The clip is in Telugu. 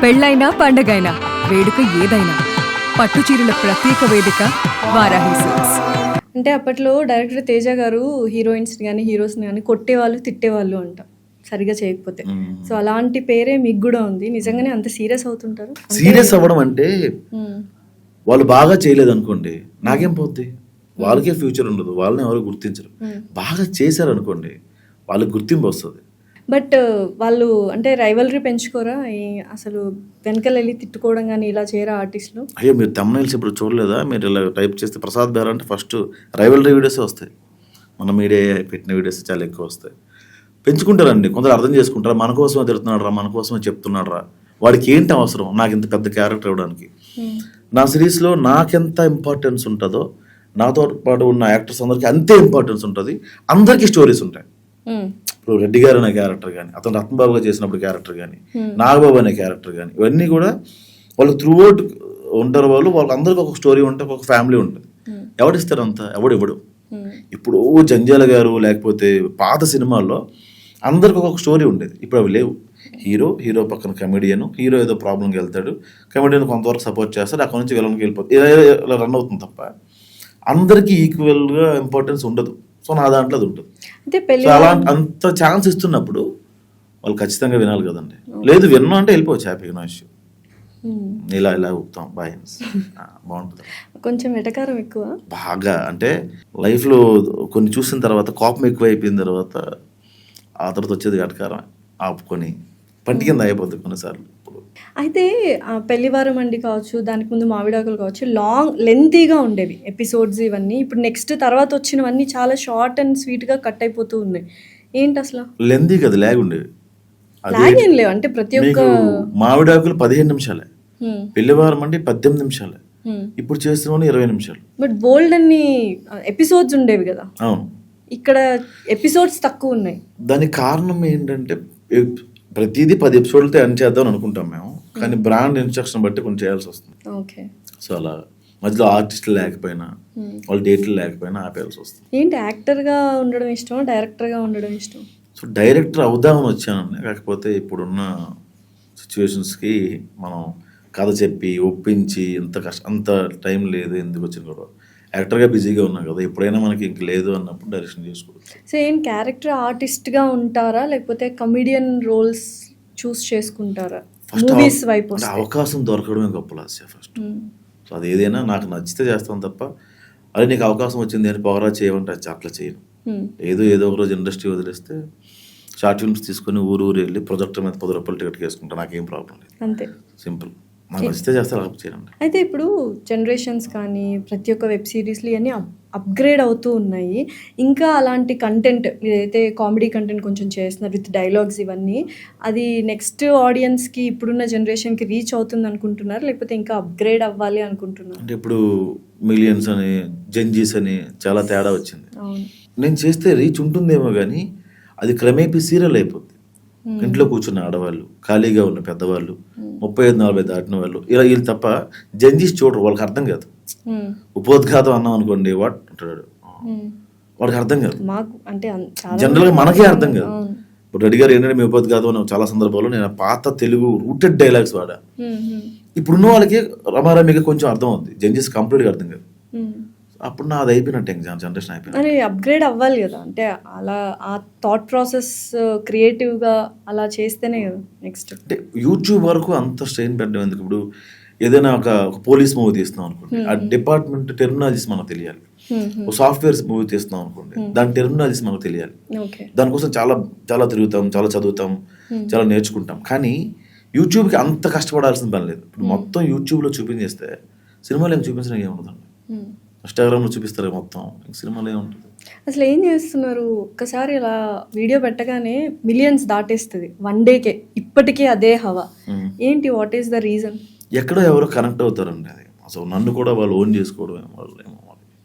పెళ్ళైనా పండగైనా వేడుక ఏదైనా పట్టు చీరల ప్రత్యేక వేదిక వారాహి సిల్క్స్. అంటే అప్పట్లో డైరెక్టర్ తేజ గారు హీరోయిన్స్ కానీ హీరోస్ని కానీ కొట్టేవాళ్ళు తిట్టేవాళ్ళు అంట సరిగా చేయకపోతే. సో అలాంటి పేరే మీకు కూడా ఉంది. నిజంగానే అంత సీరియస్ అవుతుంటారు? సీరియస్ అవ్వడం అంటే వాళ్ళు బాగా చేయలేదు అనుకోండి, నాకేం పోద్ది, వాళ్ళకే ఫ్యూచర్ ఉండదు, వాళ్ళని ఎవరు గుర్తించరు. బాగా చేశారు అనుకోండి, వాళ్ళకి గుర్తింపు వస్తుంది. బట్ వాళ్ళు అంటే రైవలరీ పెంచుకోరా? అసలు వెనకాల వెళ్ళి తిట్టుకోవడం కానీ ఇలా చేయరా ఆర్టిస్టులు? అయ్యో, మీరు తమ్నైల్స్ ఇప్పుడు చూడలేదా? మీరు ఇలా టైప్ చేస్తే ప్రసాద్ బేరా అంటే ఫస్ట్ రైవలరీ వీడియోసే వస్తాయి. మన మీడియా పెట్టిన వీడియోస్ చాలా ఎక్కువ వస్తాయి. పెంచుకుంటారండి, కొందరు అర్థం చేసుకుంటారా, మన కోసమే తిడుతున్నాడు రా, మన కోసమే చెప్తున్నాడు రా, వాడికి ఏంటి అవసరం నాకు ఇంత పెద్ద క్యారెక్టర్ ఇవ్వడానికి. నా సిరీస్లో నాకెంత ఇంపార్టెన్స్ ఉంటుందో నాతో పాటు ఉన్న యాక్టర్స్ అందరికీ అంతే ఇంపార్టెన్స్ ఉంటుంది. అందరికీ స్టోరీస్ ఉంటాయి. ఇప్పుడు రెడ్డి గారు అనే క్యారెక్టర్ కానీ, అతను రత్నబాబుగా చేసినప్పుడు క్యారెక్టర్ కానీ, నాగబాబు అనే క్యారెక్టర్ కానీ, ఇవన్నీ కూడా వాళ్ళు త్రూ అవుట్ ఉంటారు. వాళ్ళందరికీ ఒక స్టోరీ ఉంటుంది, ఒక ఫ్యామిలీ ఉంటుంది. ఎవడిస్తారు అంతా? ఎవడు. ఇప్పుడు జంజాల గారు లేకపోతే పాత సినిమాల్లో అందరికి ఒక స్టోరీ ఉండేది. ఇప్పుడు అవి లేవు. హీరో పక్కన కమెడియన్, హీరో ఏదో ప్రాబ్లంకి వెళ్తాడు, కమెడియన్ కొంతవరకు సపోర్ట్ చేస్తాడు, అక్కడ నుంచి విలన్కి వెళ్ళిపోతుంది, ఇలా రన్ అవుతుంది తప్ప అందరికీ ఈక్వల్గా ఇంపార్టెన్స్ ఉండదు. సో నా దాంట్లో అది ఉంటుంది. అలా అంత ఛాన్స్ ఇస్తున్నప్పుడు వాళ్ళు ఖచ్చితంగా వినాలి కదండి. లేదు విన్నా అంటే వెళ్ళిపోవచ్చు హ్యాపీగా, నో ఇష్యూ. ఇలా ఊపుతాం బాయ్ బాగుంటుంది. కొంచెం వెటకారం ఎక్కువ బాగా. అంటే లైఫ్లో కొన్ని చూసిన తర్వాత కోపం ఎక్కువ అయిపోయిన తర్వాత ఆ తర్వాత వచ్చేది వెటకారం ఆపుకొని పంటి కింద అయిపోద్ది కొన్నిసార్లు. అయితే పెళ్లివారం అండి కావచ్చు, దానికి ముందు మావిడాకులు కావచ్చు, లెంతీగా ఉండేవి ఎపిసోడ్స్ ఇవన్నీ. ఇప్పుడు నెక్స్ట్ తర్వాత వచ్చినవన్నీ చాలా షార్ట్ అండ్ స్వీట్గా కట్ అయిపోతూ ఉన్నాయి. ఏంటి అసలు? లెంతీ కదా, లాగ్ ఉండేవి. లాగ్ ఏం లేవు అంటే ప్రతి ఒక్క మావిడాకులు 15 నిమిషాలే, పెళ్లివారం అంటే 18 నిమిషాలే, ఇప్పుడు చేస్తున్నాం 20 నిమిషాలు. బట్ బోల్డ్ అన్ని ఎపిసోడ్స్ ఉండేవి కదా. అవును, ఇక్కడ ఎపిసోడ్స్ తక్కువ ఉన్నాయి. దానికి కారణం ఏంటంటే ప్రతిదీ 10 ఎపిసోడ్లతో ఎండ్ చేద్దాం అనుకుంటాం మేము, కానీ బ్రాండ్ ఇన్స్ట్రక్షన్ బట్టి కొంచెం చేయాల్సి వస్తుంది. ఓకే. సో అలా మధ్యలో ఆర్టిస్టులు లేకపోయినా, వాళ్ళు డేట్లు లేకపోయినా ఆపేయాల్సి వస్తుంది. ఏంటి యాక్టర్గా ఉండడం ఇష్టం, డైరెక్టర్గా ఉండడం ఇష్టం? సో డైరెక్టర్ అవుదామని వచ్చానండి, కాకపోతే ఇప్పుడున్న సిచ్యువేషన్స్కి మనం కథ చెప్పి ఒప్పించి అంత టైం లేదు. ఎందుకు వచ్చిన కూడా యాక్టర్గా బిజీగా ఉన్నాం కదా, ఎప్పుడైనా మనకి ఇంక లేదు అన్నప్పుడు డైరెక్షన్ చేసుకోవచ్చు. సో ఏం క్యారెక్టర్ ఆర్టిస్ట్గా ఉంటారా, లేకపోతే కమెడియన్ రోల్స్ చూస్ చేసుకుంటారా? మూవీస్ వైపు అవకాశం దొరకడమే గొప్ప లాస్య ఫస్ట్. సో అది ఏదైనా నాకు నచ్చితే చేస్తాను తప్ప, అదే నీకు అవకాశం వచ్చింది అని పొగరా చేయమంటే అట్లా చేయను. ఏదో ఒక రోజు ఇండస్ట్రీ వదిలేస్తే షార్ట్ ఫిల్మ్స్ తీసుకుని ఊరు వెళ్ళి ప్రొజెక్టర్ మీద 10 రూపాయలు టికెట్ వేసుకుంటా, నాకేం ప్రాబ్లం లేదు. అంతే, సింపుల్. నాకు నచ్చితే చేస్తారు, చేయండి. అయితే ఇప్పుడు జనరేషన్స్ కానీ ప్రతి ఒక్క వెబ్ సిరీస్లు ఇవన్నీ అప్గ్రేడ్ అవుతూ ఉన్నాయి. ఇంకా అలాంటి కంటెంట్ ఏదైతే కామెడీ కంటెంట్ కొంచెం చేస్తున్నారు విత్ డైలాగ్స్ ఇవన్నీ, అది నెక్స్ట్ ఆడియన్స్కి ఇప్పుడున్న జనరేషన్కి రీచ్ అవుతుంది అనుకుంటున్నారు, లేకపోతే ఇంకా అప్గ్రేడ్ అవ్వాలి అనుకుంటున్నారు? అంటే ఇప్పుడు మిలియన్స్ అని, జెన్జీస్ అని చాలా తేడా వచ్చింది. అవును, నేను చేస్తే రీచ్ ఉంటుందేమో కానీ అది క్రమేపీ సీరియల్ అయిపోద్ది. ఇంట్లో కూర్చున్న ఆడవాళ్ళు, ఖాళీగా ఉన్న పెద్దవాళ్ళు, 35-40 దాటిన వాళ్ళు, ఇలా వీళ్ళు తప్ప జెన్జీస్ చూడరు, వాళ్ళకి అర్థం కాదు. ఉపోద్ఘాతం అన్నాం అనుకోండి, వాట్ అంటాడు, వాడికి అర్థం కాదు. జనరల్గా మనకే అర్థం కాదు. ఇప్పుడు రెడ్డి గారు ఏంటంటే మీ ఉపోద్ఘాతం అని చాలా సందర్భాల్లో నేను పాత తెలుగు రూటెడ్ డైలాగ్స్ వాడా. ఇప్పుడున్న వాళ్ళకి రమారమిగా కొంచెం అర్థం అవుతుంది, జెన్జీస్ కంప్లీట్గా అర్థం కాదు. అప్పుడు నాది అయిపోయినట్టు జనరేషన్ అయిపోయింది. అప్గ్రేడ్ అవ్వాలి కదా, అంటే అలా ఆ థాట్ ప్రాసెస్ క్రియేటివ్గా అలా చేస్తేనే కదా నెక్స్ట్. అంటే యూట్యూబ్ వరకు అంత స్ట్రెయిన్ పెట్టడం ఎందుకు? ఇప్పుడు ఏదైనా ఒక పోలీస్ మూవీ తీస్తున్నాం అనుకోండి, ఆ డిపార్ట్మెంట్ టెర్మినాలజీస్ మనకు తెలియాలి. ఒక సాఫ్ట్వేర్స్ మూవీ తీస్తున్నాం అనుకోండి, దాని టెర్మినాలజీస్ మనకు తెలియాలి. దానికోసం చాలా చాలా తిరుగుతాం, చాలా చదువుతాం, చాలా నేర్చుకుంటాం. కానీ యూట్యూబ్కి అంత కష్టపడాల్సిన పని లేదు. ఇప్పుడు మొత్తం యూట్యూబ్లో చూపించేస్తే సినిమాలో ఏం చూపించడం ఏముంటుందండి. ఇన్స్టాగ్రామ్లో చూపిస్తారు మొత్తం, సినిమాలో ఏముంటుంది. అసలు ఏం చేస్తున్నారు? ఒక్కసారి ఇలా వీడియో పెట్టగానే మిలియన్స్ దాటేస్తుంది వన్ డేకే. ఇప్పటికీ అదే హవా ఏంటి? What is the reason? ఎక్కడో ఎవరో కనెక్ట్ అవుతారండి. అది అసలు నన్ను కూడా వాళ్ళు ఓన్ చేసుకోవడం వాళ్ళు